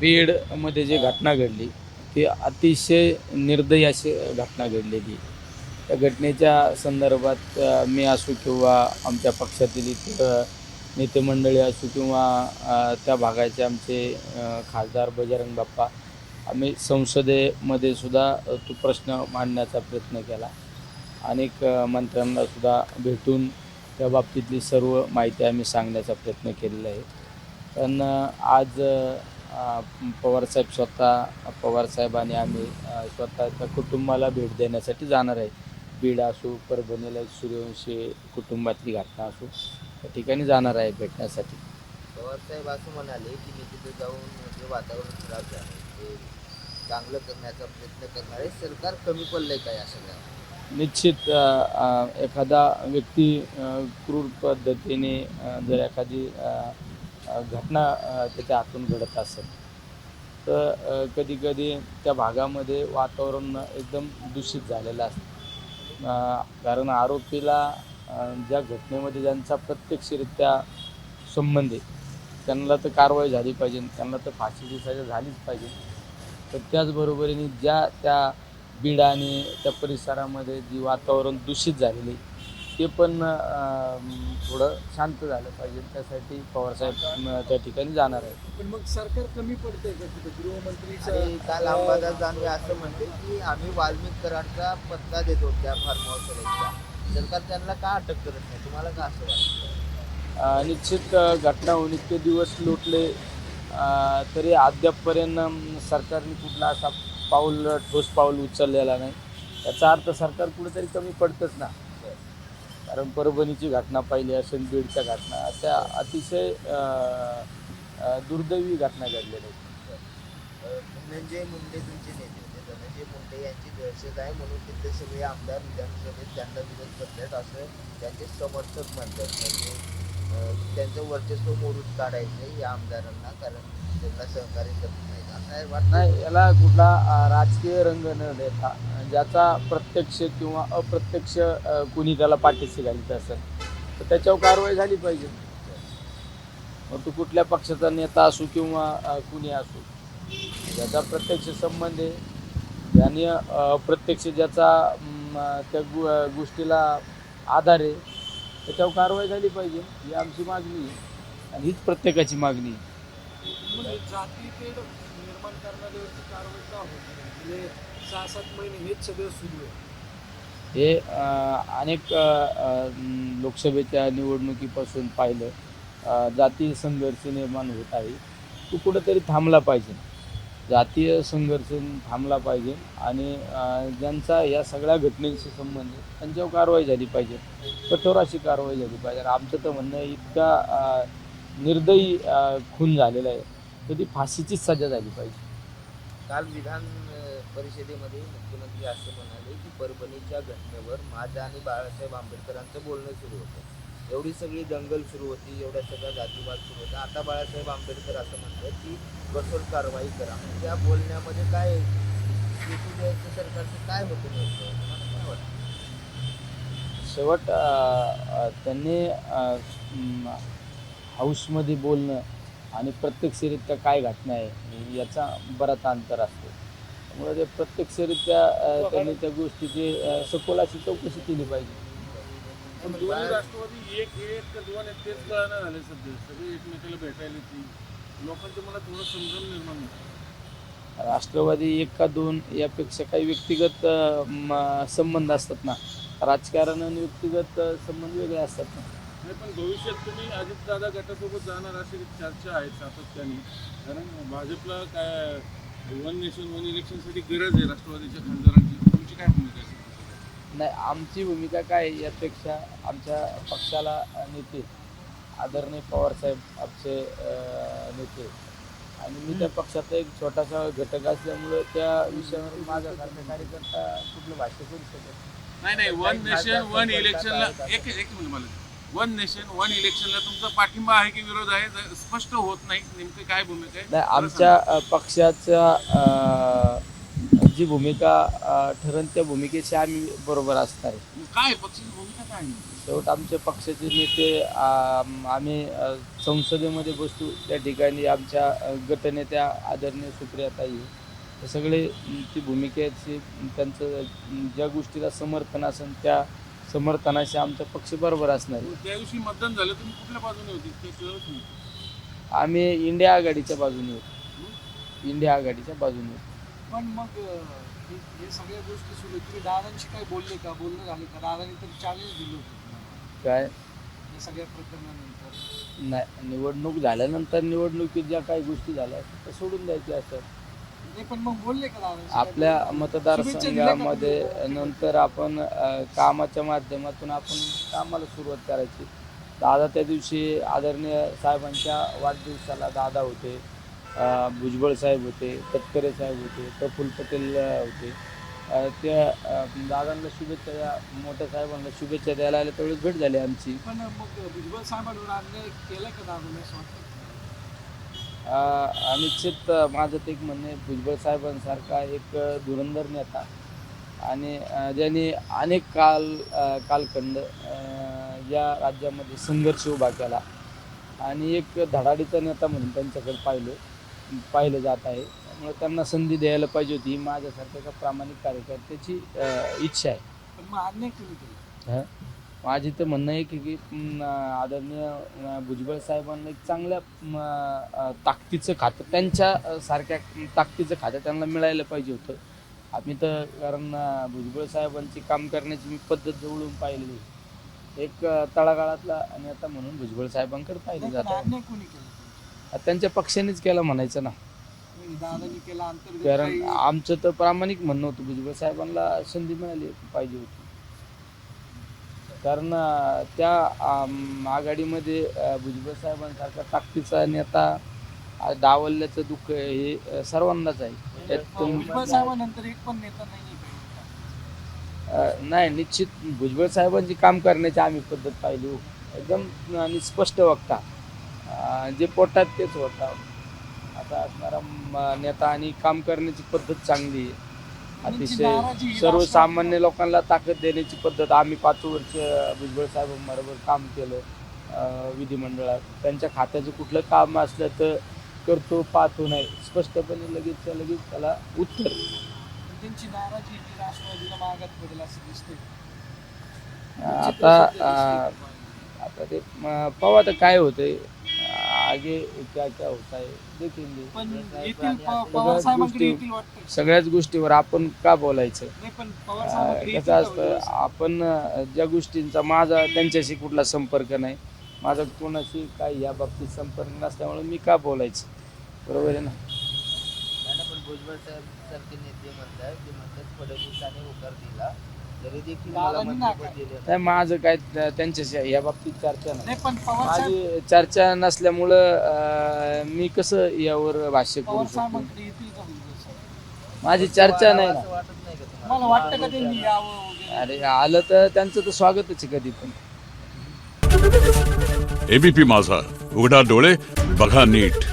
बीडमध्ये जी घटना घडली ती अतिशय निर्दयी अशी घटना घडलेली. त्या घटनेच्या संदर्भात मी असो किंवा आमच्या पक्षातील इतर नेते मंडळी असो किंवा त्या भागाचे आमचे खासदार बजरंग बाप्पा, आम्ही संसदेमध्ये सुद्धा तो प्रश्न मांडण्याचा प्रयत्न केला. अनेक मंत्र्यांना सुद्धा भेटून त्या बाबतीतली सर्व माहिती आम्ही सांगण्याचा प्रयत्न केलेला आहे. पण आज पवारसाहेब पवारसाहेबांनी आम्ही स्वतः त्या कुटुंबाला भेट देण्यासाठी जाणार आहे. बीड असो, परभणीला सूर्यवंशी कुटुंबातली घटना असो, त्या ठिकाणी जाणार आहे भेटण्यासाठी. पवारसाहेब असं म्हणाले की मी तिथे जाऊन जे वातावरण खराब झालं ते चांगलं करण्याचा प्रयत्न करणार आहे. सरकार कमी पडलंय काय असं काय? निश्चित एखादा व्यक्ती क्रूर पद्धतीने जर एखादी घटना त्याच्या हातून घडत असेल तर कधीकधी त्या भागामध्ये वातावरण एकदम दूषित झालेलं असतं. कारण आरोपीला ज्या घटनेमध्ये ज्यांचा प्रत्यक्षरित्या संबंध आहे त्यांना तर कारवाई झाली पाहिजे, त्यांना तर फाशीची सजा झालीच पाहिजे. तर त्याचबरोबरीने त्या बीड आणि त्या परिसरामध्ये जी वातावरण दूषित झालेली ते पण थोडं शांत झालं पाहिजे. त्यासाठी पवारसाहेब त्या ठिकाणी जाणार आहे. पण मग सरकार कमी पडतंय का तिथे? गृहमंत्री आणि काल अंबादास दानवे असं म्हणते की आम्ही वाल्मिक कराडचा पत्ता देतो त्या फार्म हाऊसच्या. सरकार त्यांना का अटक करत नाही? तुम्हाला का असं वाटतं? निश्चित घटना होऊन इतके दिवस लोटले तरी अद्यापपर्यंत सरकारने कुठला असा ठोस पाऊल उचललेला नाही. याचा अर्थ सरकार कुठेतरी कमी पडतंच ना. कारण परभणीची घटना पाहिली असेल, बीडच्या घटना, अशा अतिशय दुर्दैवी घटना घडलेल्या आहेत. धनंजय मुंडे तुमचे नेते होते. धनंजय मुंडे यांची दहशत आहे म्हणून तिथले सगळे आमदार विधानसभेत त्यांना विरोध करतात असं त्यांचे समर्थक म्हणतात. म्हणजे त्यांचं वर्चस्व मोडून काढायचं या आमदारांना, कारण त्यांना सहकार्य करत नाहीत असं वाटत नाही, याला कुठला राजकीय रंग न देता ज्याचा प्रत्यक्ष किंवा अप्रत्यक्ष कुणी त्याला पाठीशी घालीत असेल तर त्याच्यावर कारवाई झाली पाहिजे. मग तो कुठल्या पक्षाचा नेता असो किंवा कुणी असो, ज्याचा प्रत्यक्ष संबंध आहे, ज्याने अप्रत्यक्ष ज्याचा त्या गोष्टीला आधार आहे, त्याच्यावर कारवाई झाली पाहिजे ही आमची मागणी आहे आणि हीच प्रत्येकाची मागणी आहे. म्हणजे जातीभेद निर्माण करणाऱ्यावरती कारवाई का होत नाही? म्हणजे 6-7 महिने हेच सगळं सुरू आहे. हे अनेक लोकसभेच्या निवडणुकीपासून पाहिलं जातीय संघर्ष निर्माण होत आहे. तो कुठंतरी थांबला पाहिजे. जातीय संघर्ष थांबला पाहिजे आणि ज्यांचा या सगळ्या घटनेशी संबंध आहे त्यांच्यावर कारवाई झाली पाहिजे, कठोर अशी कारवाई झाली पाहिजे. आमचं तर म्हणणं इतका निर्दयी खून झालेला आहे तर ती फाशीचीच सजा झाली पाहिजे. काल विधान परिषदेमध्ये मुख्यमंत्री असं म्हणाले की परभणीच्या घटनेवर माझं आणि बाळासाहेब आंबेडकरांचं बोलणं सुरू होतं. एवढी सगळी दंगल सुरू होती, एवढ्या सगळ्या जातीवाद सुरू होता. आता बाळासाहेब आंबेडकर असं म्हणतात की कठोर कारवाई करा. त्या बोलण्यामध्ये काय सरकारचं काय होतं नेमकं? मला काय वाटतं? शेवट त्यांनी हाऊसमध्ये बोलणं आणि प्रत्यक्षरित्या काय घटना आहे याचा बराच अंतर असतो. त्यामुळे ते प्रत्यक्षरित्या त्यांनी त्या गोष्टीची सखोल अशी चौकशी केली पाहिजे. पण दोन्ही राष्ट्रवादी एक का दोन आहेत तेच कळना झाले सध्या. सगळे एकमेकाला भेटायला ती लोकांच्या मनात थोडं संभ्रम निर्माण होतो. राष्ट्रवादी एक का दोन यापेक्षा काही व्यक्तिगत संबंध असतात ना. राजकारण आणि व्यक्तिगत संबंध वेगळे असतात ना. नाही, पण भविष्यात तुम्ही अजितदादा गटासोबत जाणार अशी चर्चा आहे सातत्याने. कारण भाजपला काय वन नेशन वन इलेक्शनसाठी गरज आहे राष्ट्रवादीच्या खासदारांची. तुमची काय भूमिका आहे? नाही, आमची भूमिका काय यापेक्षा आमच्या पक्षाला नेते आदरणीय पवारसाहेब आमचे नेते आणि मी त्या पक्षाचा एक छोटासा घटक असल्यामुळे त्या विषयावर माझ्यासारखा कार्यकर्ता कुठलं भाष्य करू शकत नाही. वन नेशन वन इलेक्शनला एक मिनिट मला, वन नेशन वन इलेक्शनला तुमचा पाठिंबा आहे की विरोध आहे? स्पष्ट होत नाही नेमकी काय भूमिका आहे. नाही, आमच्या पक्षाच्या जी भूमिका ठरण त्या भूमिकेशी आम्ही बरोबर असणार आहे. काय पक्षाची भूमिका काय आहे? शेवट आमच्या पक्षाचे नेते आम्ही संसदेमध्ये बसतो त्या ठिकाणी आमच्या गटनेत्या आदरणीय सुप्रियाताई हे सगळे ती भूमिकेची त्यांचं ज्या गोष्टीला समर्थन असेल त्या समर्थनाशी आमचा पक्ष बरोबर असणार आहे. त्या दिवशी मतदान झालं, तुम्ही कुठल्या बाजूने होती ते कळत नाही. आम्ही इंडिया आघाडीच्या बाजूने होतो. इंडिया आघाडीच्या बाजूने होतो. पण मग हे सगळ्या गोष्टी सुरू आहेत. तुम्ही दादांशी काय बोलले का? बोलणं झाले का? दादांनी तर चॅलेंज दिलं होतं तुम्हाला काय या सगळ्या प्रकरणानंतर. नाही, निवडणूक झाल्यानंतर निवडणुकीत ज्या काही गोष्टी झाल्या असतात त्या सोडून द्यायच्या असतात. नाही पण मग बोलले का दादांशी? आपल्या शुभेच्छा मतदारसंघामध्ये दिल्या का? नंतर आपण कामाच्या माध्यमातून आपण कामाला सुरुवात करायची. दादा त्या दिवशी आदरणीय साहेबांच्या वाढदिवसाला दादा होते, भुजबळ साहेब होते, तटकरे साहेब होते, प्रफुल्ल पटेल होते. त्या दादांना शुभेच्छा द्या, मोठ्या साहेबांना शुभेच्छा द्यायला आल्या त्यावेळेस भेट झाली आमची. पण मग भुजबळ साहेबांवर अन्याय केला का दादाने असं वाटतं? निश्चित माझं ते एक म्हणणं आहे, भुजबळ साहेबांसारखा एक धुरंधर नेता आणि ज्यांनी अनेक कालखंड या राज्यामध्ये संघर्ष उभा केला आणि एक धडाडीचा नेता म्हणून त्यांच्याकडे पाहिलं जात आहे. त्यामुळे त्यांना संधी द्यायला पाहिजे होती ही माझ्यासारख्या एका प्रामाणिक कार्यकर्त्याची इच्छा आहे. पण मग अन्याय कोणी केला? माझी तर म्हणणं आहे की आदरणीय भुजबळ साहेबांना एक चांगल्या ताकदीचं खातं त्यांच्या सारख्या ताकदीचं खातं त्यांना मिळायला पाहिजे होतं. आम्ही तर कारण भुजबळ साहेबांची काम करण्याची मी पद्धत जवळून पाहिलेली आहे. एक तळागाळातला नेता म्हणून भुजबळ साहेबांकडे पाहिलं नाही, जात पण आहे. अन्याय कोणी केला? त्यांच्या पक्षानेच केलं म्हणायचं ना. दादांनी केला अंतर्गत कारण काही- आमचं तर प्रामाणिक म्हणणं होतं भुजबळ साहेबांना संधी मिळाली पाहिजे होती. कारण त्या आघाडीमध्ये भुजबळ साहेबांसारखा ताकदीचा नेता डावलल्याचं दुःख हे सर्वांनाच आहे. भुजबळ साहेबांनंतर एक पण नेता नाही नाही, निश्चित भुजबळ साहेबांची काम करण्याची आम्ही पद्धत पाहिली हो. एकदम आणि स्पष्ट वक्ता, जे पोटात तेच होता असा असणारा नेता आणि काम करण्याची पद्धत चांगली आहे. अतिशय सर्वसामान्य लोकांना ताकद देण्याची पद्धत. आम्ही 5 वर्ष भुजबळ साहेबांबरोबर काम केलं विधिमंडळात. त्यांच्या खात्याचं कुठलं काम असलं तर करतो, पाहतो नाही, स्पष्टपणे लगेच त्याला उत्तर. त्यांची नाराजी ही राष्ट्रवादीला मागात पडेल असं दिसतंय. आता ते पाहू आता काय होतंय, आगे क्या क्या होता है देखेंगे. पण येथील पवार साहेबांकडे येतील वाटतं. सगळ्याच गोष्टीवर आपण का बोलायचं? नाही पण पवार साहेबांकडे कसं असतं, आपण ज्या गोष्टींचा माझा त्यांच्याशी कुठला संपर्क नाही, माझा कोणाशी काही या बाबतीत संपर्क नसल्यामुळे मी का बोलायचं? बरोबर आहे ना. पण भुजबळ साहेब सारखे नेते म्हणतात, ते म्हणतात फडणवीसांनी होकार दिला तरी देखील मला दादांनी मंत्रिपद नाकारलं. दिले नाही, माझं काय त्यांच्याशी या बाबतीत चर्चा नाही. नाही पण पवार साहेब माझी चर्चा नसल्यामुळं मी कसं यावर भाष्य करू पवार शकतो? साहेबांकडे येतील का भुजबळ साहेब? माझी चर्चा नाही ना. असं वाटत नाही का मला तुम्हाला? वाटतं का त्यांनी यावं वगैरे? अरे आलं तर त्यांचं तर स्वागतच आहे कधी पण. एबीपी माझा, उघडा डोळे बघा नीट.